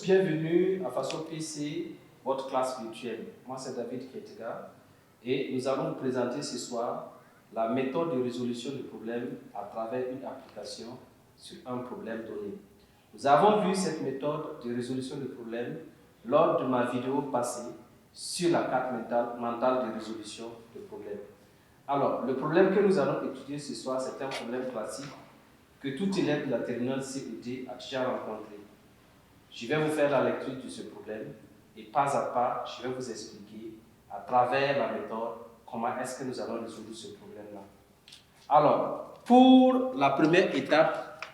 bienvenue à Façon PC, votre classe virtuelle. Moi, c'est David Ketega et nous allons vous présenter ce soir la méthode de résolution du problème à travers une application sur un problème donné. Nous avons vu cette méthode de résolution du problème lors de ma vidéo passée sur la carte mentale de résolution du problème. Alors, le problème que nous allons étudier ce soir, c'est un problème classique que tout élève de la terminale CED a déjà rencontré. Je vais vous faire la lecture de ce problème et pas à pas, je vais vous expliquer à travers la méthode comment est-ce que nous allons résoudre ce problème-là. Alors, pour la première étape,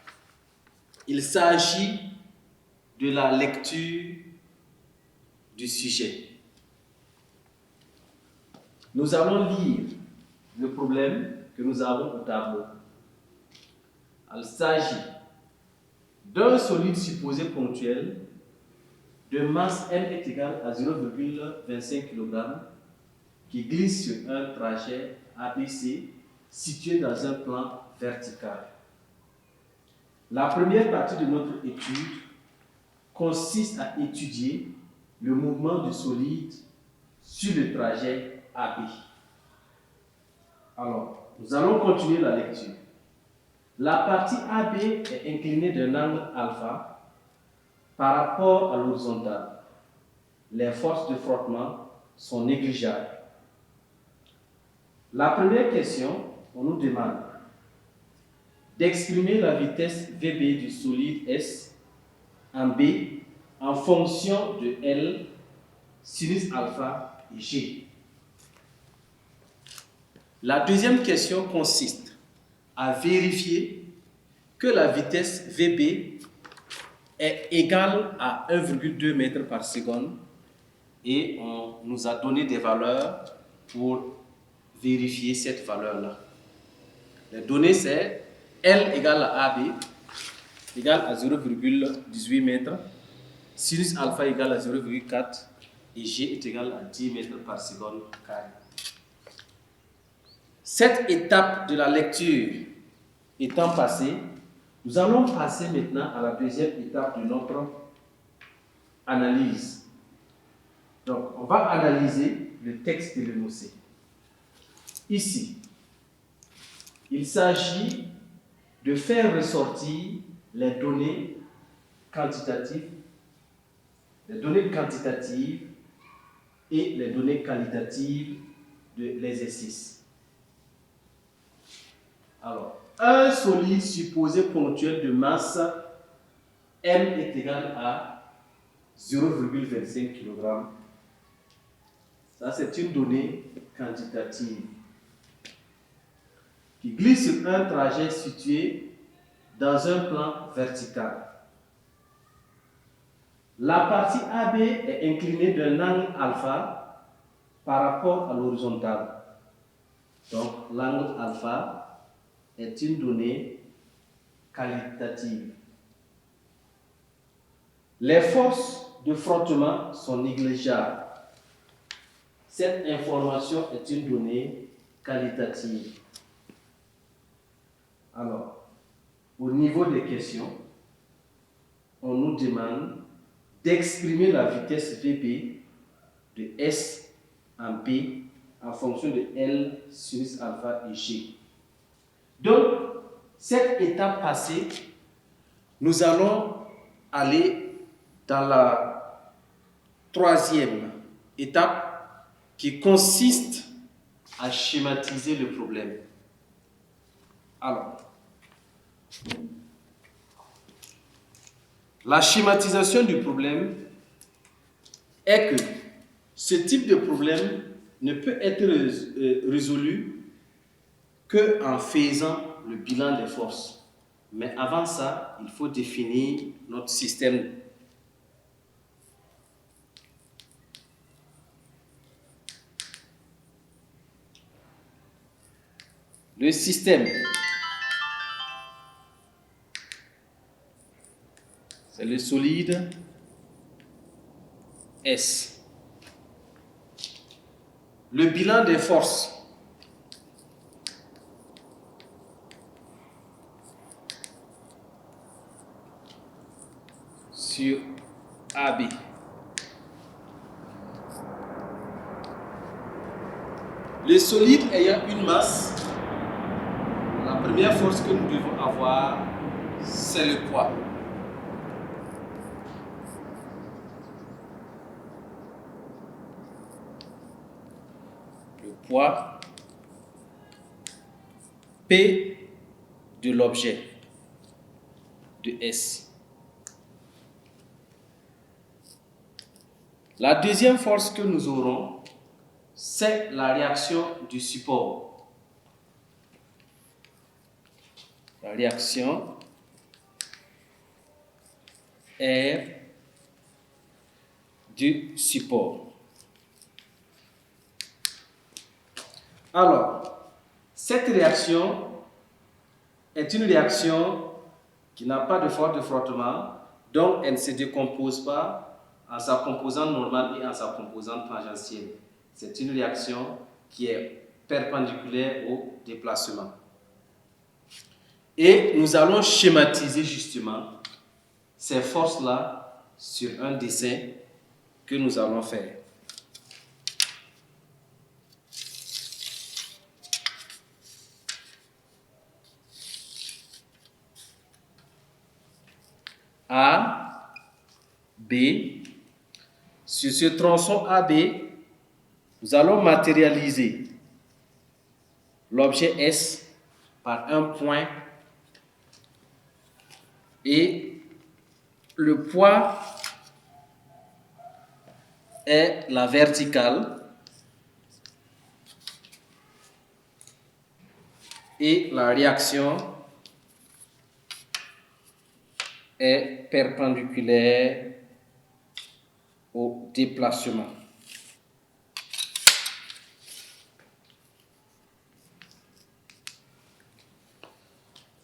il s'agit de la lecture du sujet. Nous allons lire le problème que nous avons au tableau. Il s'agit d'un solide supposé ponctuel de masse m est égal à 0,25 kg qui glisse sur un trajet ABC situé dans un plan vertical. La première partie de notre étude consiste à étudier le mouvement du solide sur le trajet AB. Alors, nous allons continuer la lecture. La partie AB est inclinée d'un angle alpha par rapport à l'horizontale. Les forces de frottement sont négligeables. La première question, on nous demande d'exprimer la vitesse VB du solide S en B en fonction de L, sinus alpha et G. La deuxième question consiste à vérifier que la vitesse VB est égale à 1,2 m par seconde et on nous a donné des valeurs pour vérifier cette valeur-là. Les données, c'est L égale à AB égale à 0,18 m, sinus alpha égale à 0,4 et G est égal à 10 m par seconde carré. Cette étape de la lecture étant passée, nous allons passer maintenant à la deuxième étape de notre analyse. Donc, on va analyser le texte de l'énoncé. Ici, il s'agit de faire ressortir les données quantitatives et les données qualitatives de l'exercice. Alors, un solide supposé ponctuel de masse M est égal à 0,25 kg. Ça, c'est une donnée quantitative qui glisse sur un trajet situé dans un plan vertical. La partie AB est inclinée d'un angle alpha par rapport à l'horizontale. Donc, l'angle alpha est une donnée qualitative. Les forces de frottement sont négligeables. Cette information est une donnée qualitative. Alors, au niveau des questions, on nous demande d'exprimer la vitesse VB de S en P en fonction de L, sinus alpha et G. Donc, cette étape passée, nous allons aller dans la troisième étape qui consiste à schématiser le problème. Alors, la schématisation du problème est que ce type de problème ne peut être résolu qu'en faisant le bilan des forces. Mais avant ça, il faut définir notre système. Le système, c'est le solide S. Le bilan des forces, sur AB. Le solide ayant une masse, la première force que nous devons avoir, c'est le poids. Le poids P de l'objet, de S. La deuxième force que nous aurons, c'est la réaction du support. La réaction R du support. Alors, cette réaction est une réaction qui n'a pas de force de frottement, donc elle ne se décompose pas en sa composante normale et en sa composante tangentielle. C'est une réaction qui est perpendiculaire au déplacement. Et nous allons schématiser justement ces forces-là sur un dessin que nous allons faire. A, B. Sur ce tronçon AB, nous allons matérialiser l'objet S par un point et le poids est la verticale et la réaction est perpendiculaire au déplacement.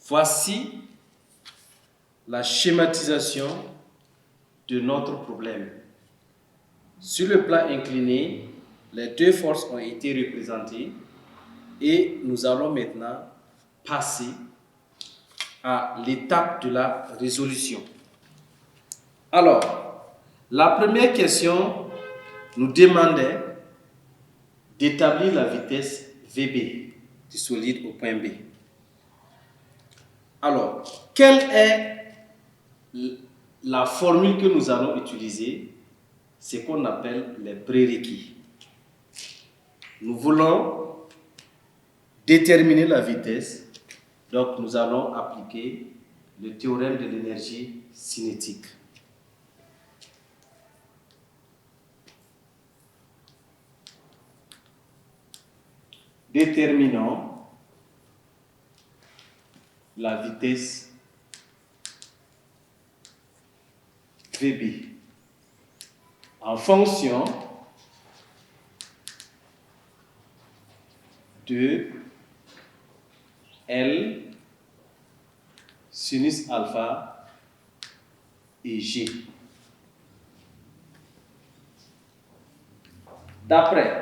Voici la schématisation de notre problème. Sur le plan incliné, les deux forces ont été représentées et nous allons maintenant passer à l'étape de la résolution. Alors, la première question nous demandait d'établir la vitesse VB du solide au point B. Alors, quelle est la formule que nous allons utiliser? C'est ce qu'on appelle les prérequis. Nous voulons déterminer la vitesse, donc nous allons appliquer le théorème de l'énergie cinétique. Déterminons la vitesse VB en fonction de L sinus alpha et G. D'après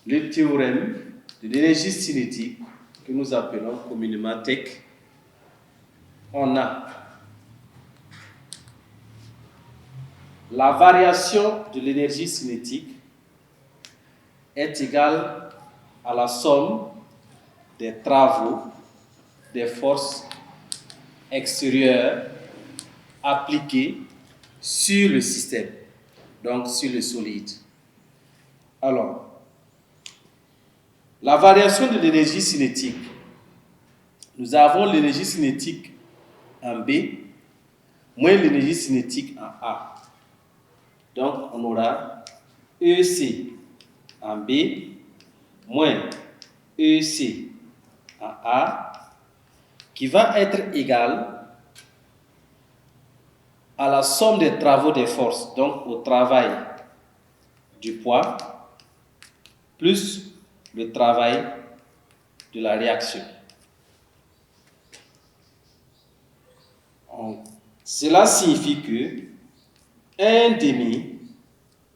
le théorème de l'énergie cinétique que nous appelons communément TEC, on a la variation de l'énergie cinétique est égale à la somme des travaux des forces extérieures appliquées sur le système, donc sur le solide. Alors, la variation de l'énergie cinétique, nous avons l'énergie cinétique en B moins l'énergie cinétique en A. Donc, on aura EC en B moins EC en A qui va être égal à la somme des travaux des forces, donc au travail du poids plus le travail de la réaction. Cela signifie que 1 demi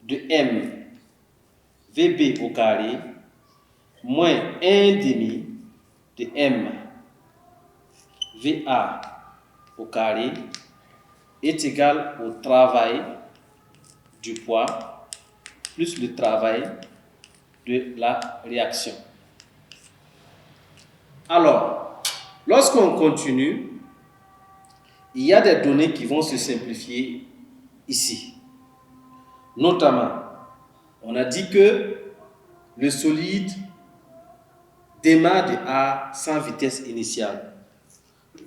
de M VB au carré moins 1 demi de M VA au carré est égal au travail du poids plus le travail de la réaction. Alors, lorsqu'on continue, il y a des données qui vont se simplifier ici. Notamment, on a dit que le solide démarre à 100 vitesse initiale.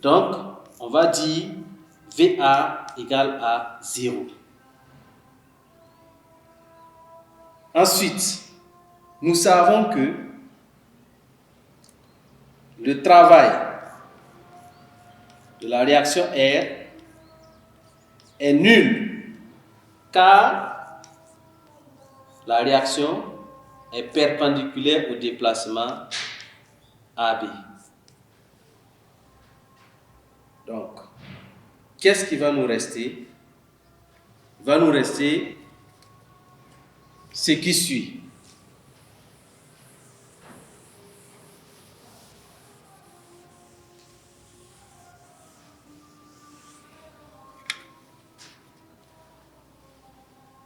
Donc, on va dire VA égale à 0. Ensuite, nous savons que le travail de la réaction R est nul car la réaction est perpendiculaire au déplacement AB. Donc, qu'est-ce qui va nous rester? Il va nous rester ce qui suit.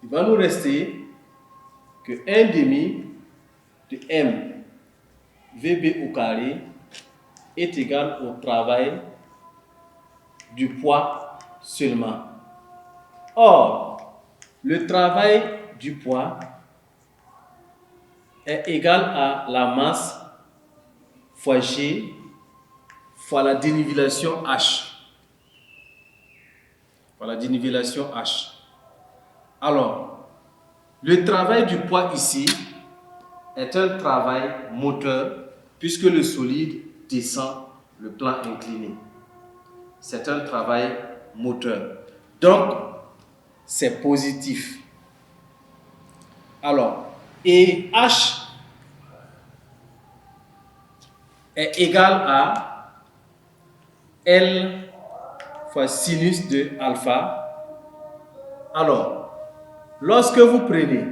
Il va nous rester que 1 demi de M VB au carré est égal au travail du poids seulement. Or, le travail du poids est égal à la masse fois G fois la dénivellation H. Voilà, dénivellation H. Alors, le travail du poids ici est un travail moteur puisque le solide descend le plan incliné. C'est un travail moteur. Donc, c'est positif. Alors, et H est égal à L fois sinus de alpha. Alors, lorsque vous prenez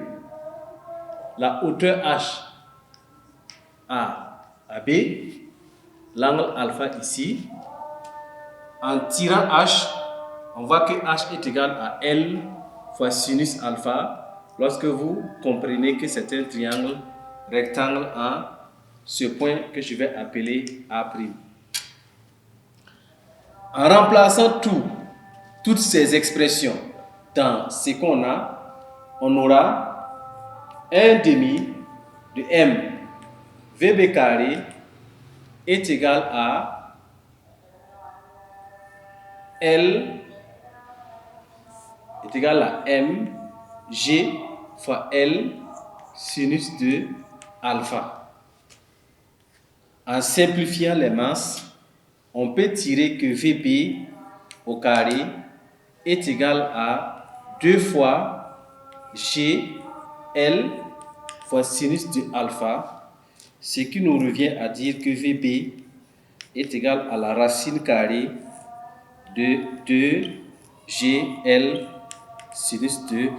la hauteur H à B, l'angle alpha ici, en tirant H, on voit que H est égal à L fois sinus alpha lorsque vous comprenez que c'est un triangle rectangle en ce point que je vais appeler A'. En remplaçant toutes ces expressions dans ce qu'on a, on aura 1 demi de M VB carré est égal à L est égal à M G fois L sinus de alpha. En simplifiant les masses, on peut tirer que VB au carré est égal à 2 fois G L fois sinus de alpha, ce qui nous revient à dire que VB est égal à la racine carrée de 2 GL sinus de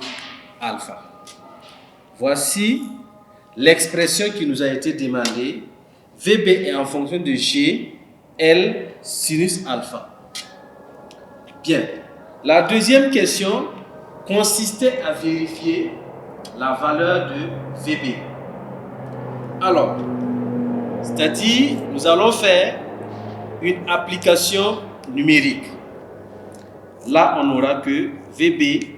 alpha. Voici l'expression qui nous a été demandée. VB est en fonction de G, L sinus alpha. Bien. La deuxième question consistait à vérifier la valeur de VB. Alors, c'est-à-dire, nous allons faire une application numérique. Là, on aura que VB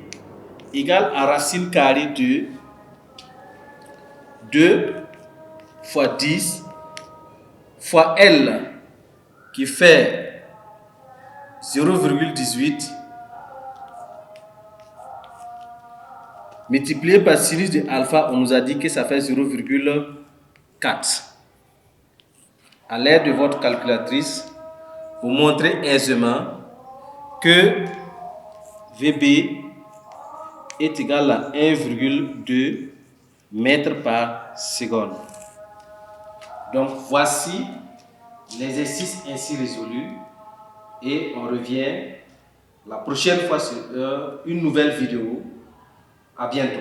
égale à racine carrée de 2 fois 10 fois L qui fait 0,18 multiplié par sinus de alpha, on nous a dit que ça fait 0,4. À l'aide de votre calculatrice, vous montrez aisément que VB est égal à 1,2 mètres par seconde. Donc voici l'exercice ainsi résolu et on revient la prochaine fois sur une nouvelle vidéo. À bientôt.